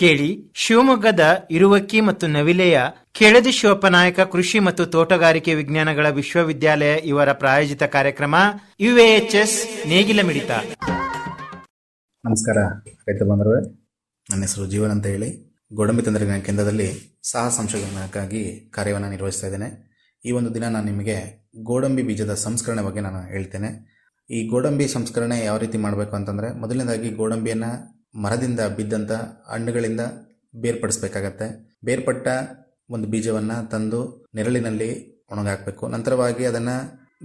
ಕೇಳಿ ಶಿವಮೊಗ್ಗದ ಇರುವಕ್ಕಿ ಮತ್ತು ನವಿಲೆಯ ಕೆಳದಿ ಶಿವಪ್ಪನಾಯಕ ಕೃಷಿ ಮತ್ತು ತೋಟಗಾರಿಕೆ ವಿಜ್ಞಾನಗಳ ವಿಶ್ವವಿದ್ಯಾಲಯ ಇವರ ಪ್ರಾಯೋಜಿತ ಕಾರ್ಯಕ್ರಮ UAHS ನೇಗಿಲ ಮಿಡಿತ. ನಮಸ್ಕಾರ ರೈತ ಬಂಧುಗಳೇ, ನನ್ನ ಹೆಸರು ಜೀವನ್ ಅಂತ ಹೇಳಿ ಗೋಡಂಬಿ ತಂತ್ರಜ್ಞಾನ ಕೇಂದ್ರದಲ್ಲಿ ಸಹ ಸಂಶೋಧನಕ್ಕಾಗಿ ಕಾರ್ಯವನ್ನು ನಿರ್ವಹಿಸ್ತಾ ಇದ್ದೇನೆ. ಈ ಒಂದು ದಿನ ನಾನು ನಿಮಗೆ ಗೋಡಂಬಿ ಬೀಜದ ಸಂಸ್ಕರಣೆ ಬಗ್ಗೆ ನಾನು ಹೇಳ್ತೇನೆ. ಈ ಗೋಡಂಬಿ ಸಂಸ್ಕರಣೆ ಯಾವ ರೀತಿ ಮಾಡಬೇಕು ಅಂತಂದರೆ, ಮೊದಲನೇದಾಗಿ ಗೋಡಂಬಿಯನ್ನು ಮರದಿಂದ ಬಿದ್ದಂಥ ಹಣ್ಣುಗಳಿಂದ ಬೇರ್ಪಡಿಸಬೇಕಾಗತ್ತೆ. ಬೇರ್ಪಟ್ಟ ಒಂದು ಬೀಜವನ್ನು ತಂದು ನೆರಳಿನಲ್ಲಿ ಒಣಗಾಕಬೇಕು. ನಂತರವಾಗಿ ಅದನ್ನು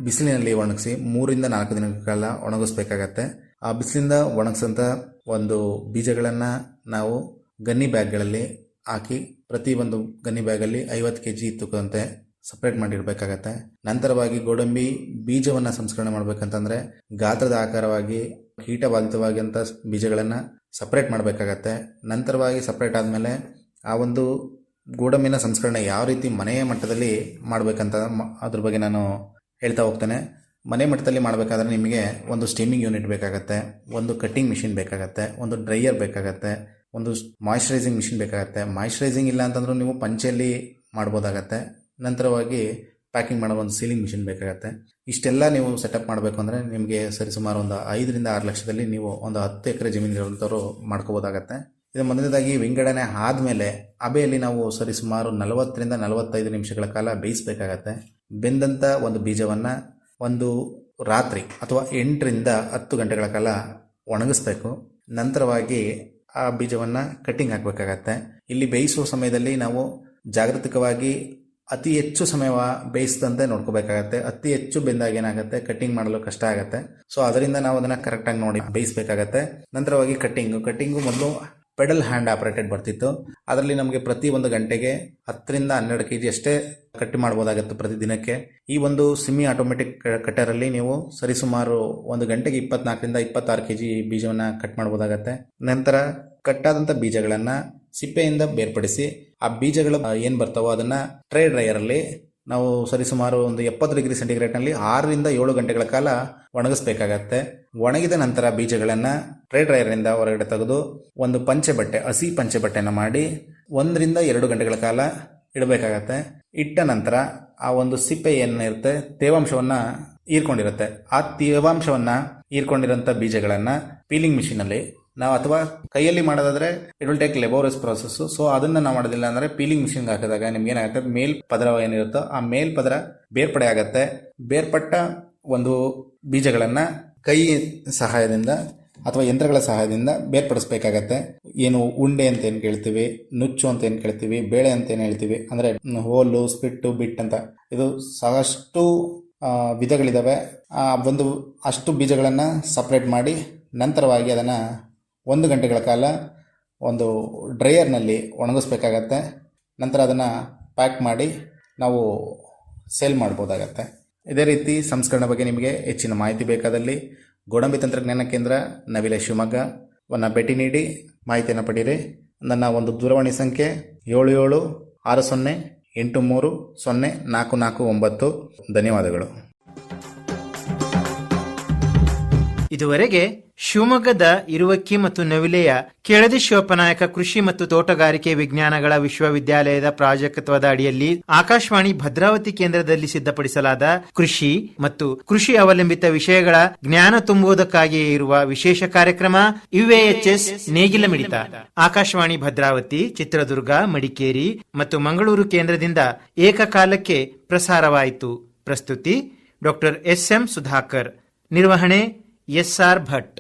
ಬಿಸಿಲಿನಲ್ಲಿ ಒಣಗಿಸಿ 3 ರಿಂದ 4 ದಿನಗಳ ಕಾಲ ಒಣಗಿಸ್ಬೇಕಾಗತ್ತೆ. ಆ ಬಿಸಿಲಿಂದ ಒಣಗಿಸಂಥ ಒಂದು ಬೀಜಗಳನ್ನು ನಾವು ಗನ್ನಿ ಬ್ಯಾಗ್ಗಳಲ್ಲಿ ಹಾಕಿ ಪ್ರತಿ ಒಂದು ಗನ್ನಿ ಬ್ಯಾಗಲ್ಲಿ 50 kg ತೂಕದಂತೆ ಸಪ್ರೇಟ್ ಮಾಡಿಡಬೇಕಾಗತ್ತೆ. ನಂತರವಾಗಿ ಗೋಡಂಬಿ ಬೀಜವನ್ನು ಸಂಸ್ಕರಣೆ ಮಾಡಬೇಕಂತಂದರೆ ಗಾತ್ರದ ಆಕಾರವಾಗಿ ಕೀಟಬಾಧಿತವಾಗಿಂಥ ಬೀಜಗಳನ್ನು ಸಪ್ರೇಟ್ ಮಾಡಬೇಕಾಗತ್ತೆ. ನಂತರವಾಗಿ ಸಪ್ರೇಟ್ ಆದಮೇಲೆ ಆ ಒಂದು ಗೋಡಂಬಿನ ಸಂಸ್ಕರಣೆ ಯಾವ ರೀತಿ ಮನೆಯ ಮಟ್ಟದಲ್ಲಿ ಮಾಡಬೇಕಂತ ಅದ್ರ ಬಗ್ಗೆ ನಾನು ಹೇಳ್ತಾ ಹೋಗ್ತೇನೆ. ಮನೆ ಮಟ್ಟದಲ್ಲಿ ಮಾಡಬೇಕಾದ್ರೆ ನಿಮಗೆ ಒಂದು ಸ್ಟೀಮಿಂಗ್ ಯೂನಿಟ್ ಬೇಕಾಗತ್ತೆ, ಒಂದು ಕಟ್ಟಿಂಗ್ ಮಿಷಿನ್ ಬೇಕಾಗತ್ತೆ, ಒಂದು ಡ್ರೈಯರ್ ಬೇಕಾಗತ್ತೆ, ಒಂದು ಮಾಯಿಶ್ಚರೈಸಿಂಗ್ ಮಿಷಿನ್ ಬೇಕಾಗತ್ತೆ. ಮಾಯಿಶ್ಚರೈಸಿಂಗ್ ಇಲ್ಲ ಅಂತಂದ್ರೂ ನೀವು ಪಂಚೆಯಲ್ಲಿ ಮಾಡ್ಬೋದಾಗತ್ತೆ. ನಂತರವಾಗಿ ಪ್ಯಾಕಿಂಗ್ ಮಾಡೋ ಒಂದು ಸೀಲಿಂಗ್ ಮಿಷಿನ್ ಬೇಕಾಗತ್ತೆ. ಇಷ್ಟೆಲ್ಲ ನೀವು ಸೆಟಪ್ ಮಾಡಬೇಕು ಅಂದರೆ ನಿಮಗೆ ಸರಿಸುಮಾರು ಒಂದು 5 ರಿಂದ 6 ಲಕ್ಷದಲ್ಲಿ ನೀವು ಒಂದು 10 ಎಕರೆ ಜಮೀನಿರುವಂಥವ್ರು ಮಾಡ್ಕೋಬೋದಾಗತ್ತೆ. ಇದು ಮೊದಲನೇದಾಗಿ ವಿಂಗಡಣೆ ಆದಮೇಲೆ ಹಬೆಯಲ್ಲಿ ನಾವು ಸರಿಸುಮಾರು 40 ರಿಂದ 45 ನಿಮಿಷಗಳ ಕಾಲ ಬೇಯಿಸಬೇಕಾಗತ್ತೆ. ಬೆಂದಂಥ ಒಂದು ಬೀಜವನ್ನು ಒಂದು ರಾತ್ರಿ ಅಥವಾ 8 ರಿಂದ 10 ಗಂಟೆಗಳ ಕಾಲ ಒಣಗಿಸ್ಬೇಕು. ನಂತರವಾಗಿ ಆ ಬೀಜವನ್ನು ಕಟ್ಟಿಂಗ್ ಹಾಕಬೇಕಾಗತ್ತೆ. ಇಲ್ಲಿ ಬೇಯಿಸುವ ಸಮಯದಲ್ಲಿ ನಾವು ಜಾಗೃತಿಕವಾಗಿ ಅತಿ ಹೆಚ್ಚು ಸಮಯ ಬೇಯಿಸಿದಂತೆ ನೋಡ್ಕೋಬೇಕಾಗತ್ತೆ. ಅತಿ ಹೆಚ್ಚು ಬೆಂದಾಗ ಏನಾಗುತ್ತೆ, ಕಟ್ಟಿಂಗ್ ಮಾಡಲು ಕಷ್ಟ ಆಗುತ್ತೆ. ಸೊ ಅದರಿಂದ ನಾವು ಅದನ್ನು ಕರೆಕ್ಟಾಗಿ ನೋಡಿ ಬೇಯಿಸಬೇಕಾಗತ್ತೆ. ನಂತರವಾಗಿ ಕಟ್ಟಿಂಗು ಮೊದಲು ಪೆಡಲ್ ಹ್ಯಾಂಡ್ ಆಪರೇಟೆಡ್ ಬರ್ತಿತ್ತು. ಅದರಲ್ಲಿ ನಮಗೆ ಪ್ರತಿ ಒಂದು ಗಂಟೆಗೆ 10 ರಿಂದ 12 kg ಅಷ್ಟೇ ಕಟ್ ಮಾಡ್ಬೋದಾಗತ್ತೆ ಪ್ರತಿ ದಿನಕ್ಕೆ. ಈ ಒಂದು ಸೆಮಿ ಆಟೋಮೆಟಿಕ್ ಕಟ್ಟರಲ್ಲಿ ನೀವು ಸರಿಸುಮಾರು ಒಂದು ಗಂಟೆಗೆ 24 ರಿಂದ 26 kg ಬೀಜವನ್ನು ಕಟ್ ಮಾಡ್ಬೋದಾಗತ್ತೆ. ನಂತರ ಕಟ್ಟಾದಂಥ ಬೀಜಗಳನ್ನು ಸಿಪ್ಪೆಯಿಂದ ಬೇರ್ಪಡಿಸಿ ಆ ಬೀಜಗಳು ಏನು ಬರ್ತಾವೋ ಅದನ್ನು ಟ್ರೇ ಡ್ರೈಯರಲ್ಲಿ ನಾವು ಸರಿಸುಮಾರು ಒಂದು 70 ಡಿಗ್ರಿ ಸೆಂಟಿಗ್ರೇಡ್ನಲ್ಲಿ 6 ರಿಂದ 7 ಗಂಟೆಗಳ ಕಾಲ ಒಣಗಿಸ್ಬೇಕಾಗತ್ತೆ. ಒಣಗಿದ ನಂತರ ಬೀಜಗಳನ್ನು ಟ್ರೇ ಡ್ರೈಯರಿಂದ ಹೊರಗಡೆ ತೆಗೆದು ಒಂದು ಹಸಿ ಪಂಚೆ ಬಟ್ಟೆನ ಮಾಡಿ 1 ರಿಂದ 2 ಗಂಟೆಗಳ ಕಾಲ ಇಡಬೇಕಾಗತ್ತೆ. ಇಟ್ಟ ನಂತರ ಆ ಒಂದು ಸಿಪ್ಪೆ ಏನಿರುತ್ತೆ ತೇವಾಂಶವನ್ನು ಹೀರ್ಕೊಂಡಿರುತ್ತೆ. ಆ ತೇವಾಂಶವನ್ನು ಹೀರ್ಕೊಂಡಿರೋಂಥ ಬೀಜಗಳನ್ನು ಪೀಲಿಂಗ್ ಮಿಷಿನಲ್ಲಿ ನಾವು ಅಥವಾ ಕೈಯಲ್ಲಿ ಮಾಡೋದಾದ್ರೆ it will take laborious process. So ಅದನ್ನು ನಾವು ಮಾಡೋದಿಲ್ಲ ಅಂದರೆ ಪೀಲಿಂಗ್ ಮಿಷಿನ್ಗೆ ಹಾಕಿದಾಗ ನಿಮ್ಗೆ ಏನಾಗುತ್ತೆ, ಮೇಲ್ ಪದರ ಏನಿರುತ್ತೋ ಆ ಮೇಲ್ ಪದರ ಬೇರ್ಪಡೆ ಆಗುತ್ತೆ. ಬೇರ್ಪಟ್ಟ ಒಂದು ಬೀಜಗಳನ್ನು ಕೈ ಸಹಾಯದಿಂದ ಅಥವಾ ಯಂತ್ರಗಳ ಸಹಾಯದಿಂದ ಬೇರ್ಪಡಿಸಬೇಕಾಗತ್ತೆ. ಏನು ಉಂಡೆ ಅಂತ ಏನು ಕೇಳ್ತೀವಿ, ನುಚ್ಚು ಅಂತ ಏನು ಕೇಳ್ತೀವಿ, ಬೇಳೆ ಅಂತ ಏನು ಹೇಳ್ತೀವಿ, ಅಂದರೆ ಹೋಲು, ಸ್ಪಿಟ್ಟು, ಬಿಟ್ ಅಂತ ಇದು ಸಾಕಷ್ಟು ವಿಧಗಳಿದ್ದಾವೆ. ಒಂದು ಅಷ್ಟು ಬೀಜಗಳನ್ನು ಸಪ್ರೇಟ್ ಮಾಡಿ ನಂತರವಾಗಿ ಅದನ್ನು 1 ಗಂಟೆಗಳ ಕಾಲ ಒಂದು ಡ್ರೈಯರ್ನಲ್ಲಿ ಒಣಗಿಸ್ಬೇಕಾಗತ್ತೆ. ನಂತರ ಅದನ್ನು ಪ್ಯಾಕ್ ಮಾಡಿ ನಾವು ಸೇಲ್ ಮಾಡ್ಬೋದಾಗತ್ತೆ. ಇದೇ ರೀತಿ ಸಂಸ್ಕರಣೆ ಬಗ್ಗೆ ನಿಮಗೆ ಹೆಚ್ಚಿನ ಮಾಹಿತಿ ಬೇಕಾದಲ್ಲಿ ಗೋಡಂಬಿ ತಂತ್ರಜ್ಞಾನ ಕೇಂದ್ರ ನವಿಲೆ ಶಿವಮೊಗ್ಗವನ್ನು ಭೇಟಿ ನೀಡಿ ಮಾಹಿತಿಯನ್ನು ಪಡೀರಿ. ನನ್ನ ಒಂದು ದೂರವಾಣಿ ಸಂಖ್ಯೆ 7760830449. ಧನ್ಯವಾದಗಳು. ಇದುವರೆಗೆ ಶಿವಮೊಗ್ಗದ ಇರುವಕ್ಕಿ ಮತ್ತು ನವಿಲೆಯ ಕೆಳದಿ ಶಿವಪ್ಪನಾಯಕ ಕೃಷಿ ಮತ್ತು ತೋಟಗಾರಿಕೆ ವಿಜ್ಞಾನಗಳ ವಿಶ್ವವಿದ್ಯಾಲಯದ ಪ್ರಾಜೆಕ್ಟ್ವದ ಅಡಿಯಲ್ಲಿ ಆಕಾಶವಾಣಿ ಭದ್ರಾವತಿ ಕೇಂದ್ರದಲ್ಲಿ ಸಿದ್ಧಪಡಿಸಲಾದ ಕೃಷಿ ಮತ್ತು ಕೃಷಿ ಅವಲಂಬಿತ ವಿಷಯಗಳ ಜ್ಞಾನ ತುಂಬುವುದಕ್ಕಾಗಿಯೇ ಇರುವ ವಿಶೇಷ ಕಾರ್ಯಕ್ರಮ UAHS ನೇಗಿಲ ಮಿಡಿತ ಆಕಾಶವಾಣಿ ಭದ್ರಾವತಿ, ಚಿತ್ರದುರ್ಗ, ಮಡಿಕೇರಿ ಮತ್ತು ಮಂಗಳೂರು ಕೇಂದ್ರದಿಂದ ಏಕಕಾಲಕ್ಕೆ ಪ್ರಸಾರವಾಯಿತು. ಪ್ರಸ್ತುತಿ ಡಾಕ್ಟರ್ SM ಸುಧಾಕರ್. ನಿರ್ವಹಣೆ SR ಭಟ್.